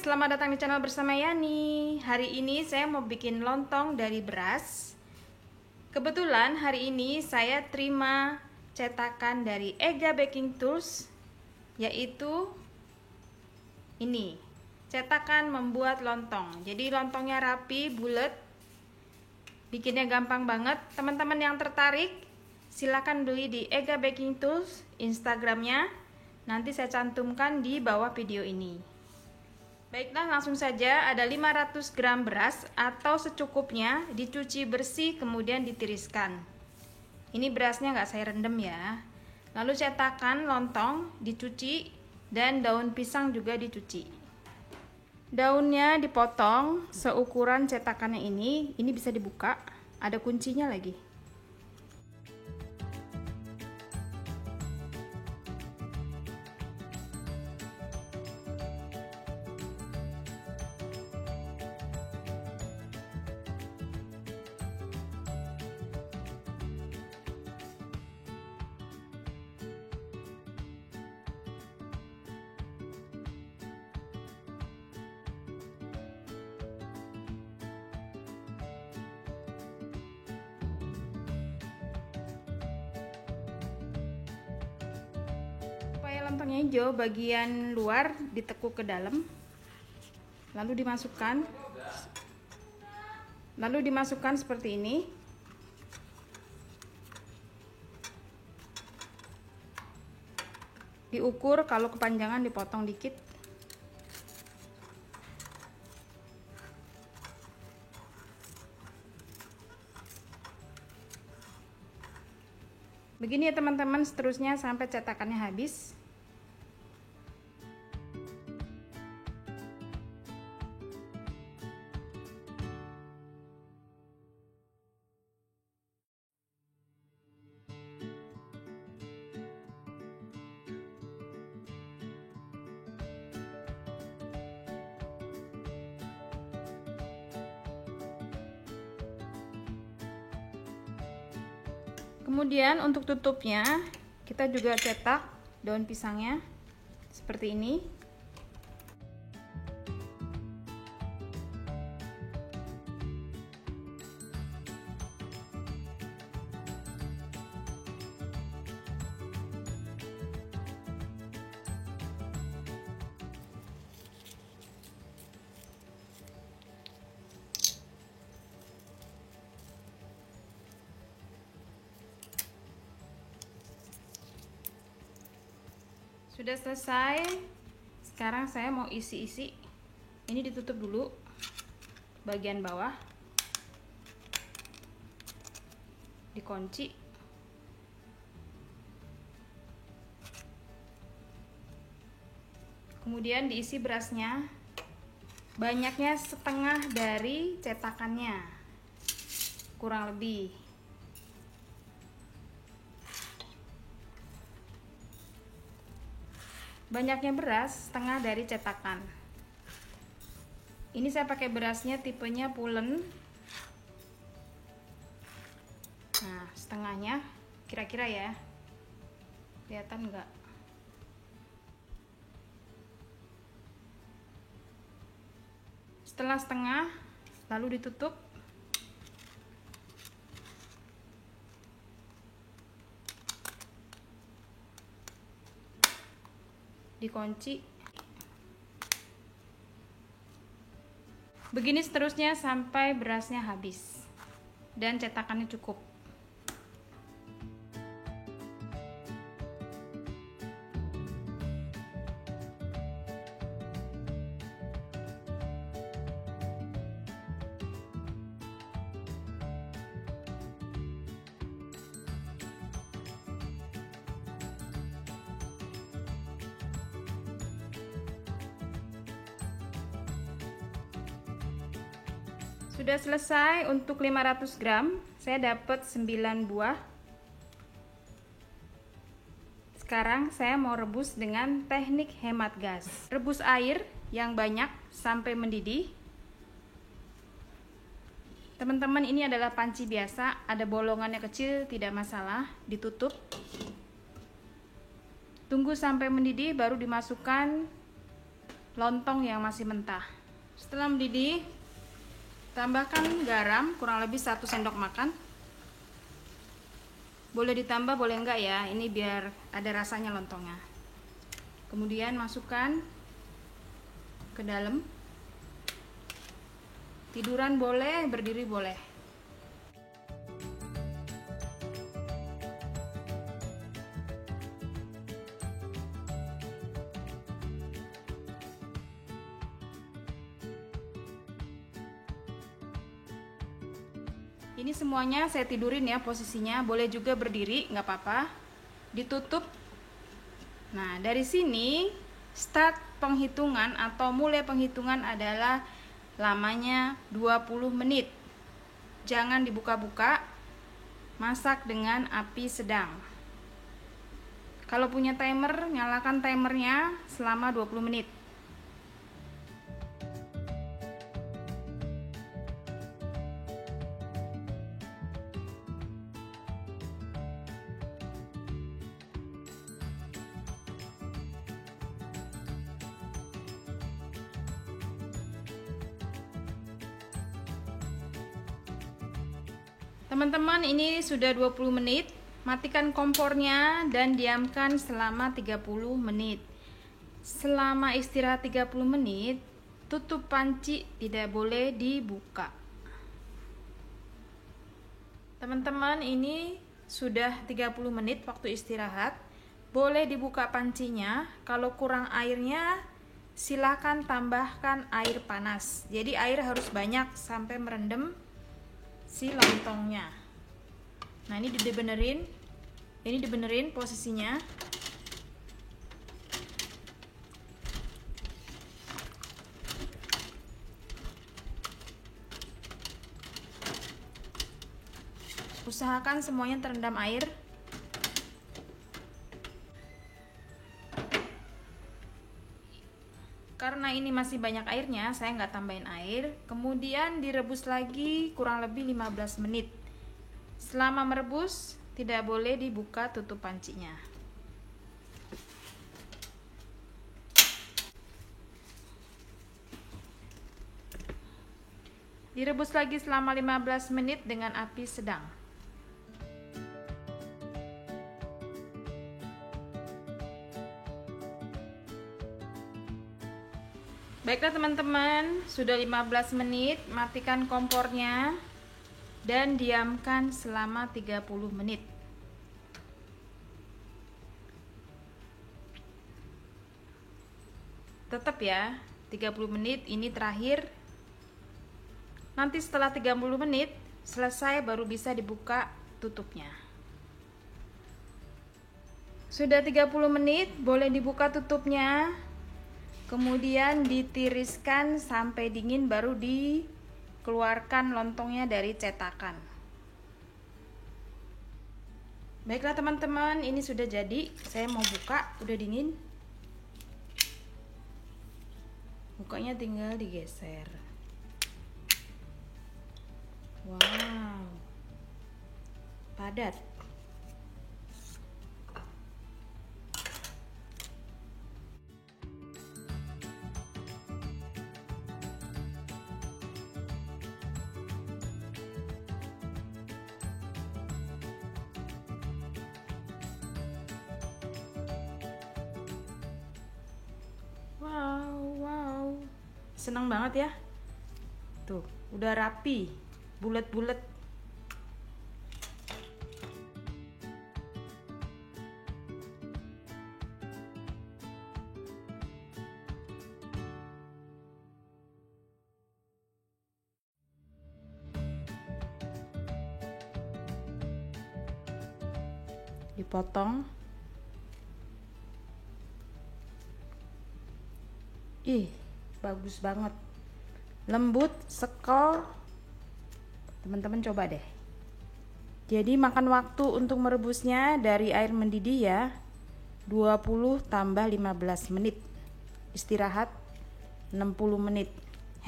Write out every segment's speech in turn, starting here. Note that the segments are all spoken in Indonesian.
selamat datang di channel bersama Yani. Hari ini saya mau bikin lontong dari beras. Kebetulan hari ini saya terima cetakan dari Ega Baking Tools, yaitu ini, cetakan membuat lontong. Jadi lontongnya rapi, bulat, bikinnya gampang banget. Teman-teman yang tertarik, silakan beli di Ega Baking Tools Instagramnya. Nanti saya cantumkan di bawah video ini. Baiklah, langsung saja. Ada 500 gram beras atau secukupnya, dicuci bersih kemudian ditiriskan. Ini berasnya nggak saya rendam ya. Lalu cetakan lontong dicuci dan daun pisang juga dicuci. Daunnya dipotong seukuran cetakannya ini bisa dibuka, ada kuncinya lagi. Lontongnya hijau, bagian luar ditekuk ke dalam, lalu dimasukkan seperti ini. Diukur, kalau kepanjangan dipotong dikit. Begini ya teman-teman, seterusnya sampai cetakannya habis. Kemudian untuk tutupnya kita juga cetak daun pisangnya seperti ini. Sudah selesai. Sekarang saya mau isi-isi. Ini ditutup dulu bagian bawah, dikunci. Kemudian diisi berasnya, banyaknya setengah dari cetakannya, kurang lebih. Banyaknya beras, setengah dari cetakan. Ini saya pakai berasnya tipenya pulen. Nah, setengahnya kira-kira ya. Kelihatan enggak? Setelah setengah, lalu ditutup. Dikunci. Begini seterusnya sampai berasnya habis dan cetakannya cukup. Sudah selesai. Untuk 500 gram saya dapat 9 buah. Sekarang saya mau rebus dengan teknik hemat gas. Rebus air yang banyak sampai mendidih. Teman-teman, ini adalah panci biasa, ada bolongannya kecil, tidak masalah, ditutup. Tunggu sampai mendidih baru dimasukkan lontong yang masih mentah. Setelah mendidih, tambahkan garam kurang lebih 1 sendok makan. Boleh ditambah, boleh enggak ya, ini biar ada rasanya lontongnya. Kemudian masukkan ke dalam. Tiduran boleh, berdiri boleh. Ini semuanya saya tidurin ya posisinya, boleh juga berdiri, nggak apa-apa. Ditutup. Nah, dari sini start penghitungan atau mulai penghitungan adalah lamanya 20 menit. Jangan dibuka-buka, masak dengan api sedang. Kalau punya timer, nyalakan timernya selama 20 menit. Teman-teman, ini sudah 20 menit. Matikan kompornya dan diamkan selama 30 menit. Selama istirahat 30 menit, tutup panci, tidak boleh dibuka. Teman-teman, ini sudah 30 menit waktu istirahat. Boleh dibuka pancinya. Kalau kurang airnya, silakan tambahkan air panas. Jadi air harus banyak sampai merendam si lontongnya. Nah, ini dibenerin posisinya. Usahakan semuanya terendam air. Karena ini masih banyak airnya, saya nggak tambahin air. Kemudian direbus lagi kurang lebih 15 menit. Selama merebus, tidak boleh dibuka tutup pancinya. Direbus lagi selama 15 menit dengan api sedang. Baiklah teman-teman, sudah 15 menit, matikan kompornya dan diamkan selama 30 menit. Tetap ya, 30 menit ini terakhir. Nanti setelah 30 menit selesai baru bisa dibuka tutupnya. Sudah 30 menit, boleh dibuka tutupnya. Kemudian ditiriskan sampai dingin, baru dikeluarkan lontongnya dari cetakan. Baiklah teman-teman, ini sudah jadi. Saya mau buka, udah dingin. Bukanya tinggal digeser. Wow, padat. Wow, senang banget ya. Tuh, udah rapi, bulat-bulat. Dipotong. Ih, bagus banget. Lembut, sekol. Teman-teman coba deh. Jadi makan waktu untuk merebusnya dari air mendidih ya, 20 tambah 15 menit. Istirahat 60 menit.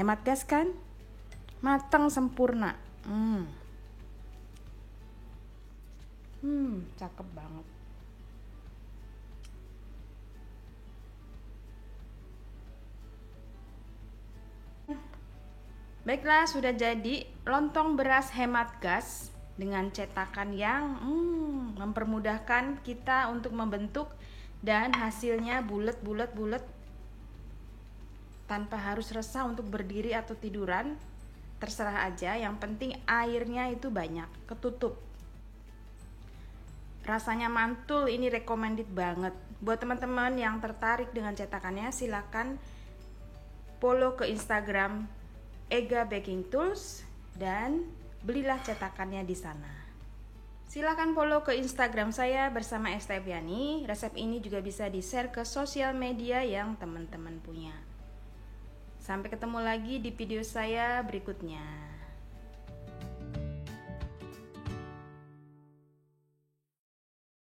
Hemat gas kan? Matang sempurna. Cakep banget. Baiklah, sudah jadi lontong beras hemat gas dengan cetakan yang mempermudahkan kita untuk membentuk dan hasilnya bulat tanpa harus resah untuk berdiri atau tiduran. Terserah aja, yang penting airnya itu banyak, ketutup. Rasanya mantul, ini recommended banget. Buat teman-teman yang tertarik dengan cetakannya, silakan follow ke Instagram Ega Baking Tools dan belilah cetakannya di sana. Silakan follow ke Instagram saya bersama Esteviani. Resep ini juga bisa di-share ke sosial media yang teman-teman punya. Sampai ketemu lagi di video saya berikutnya.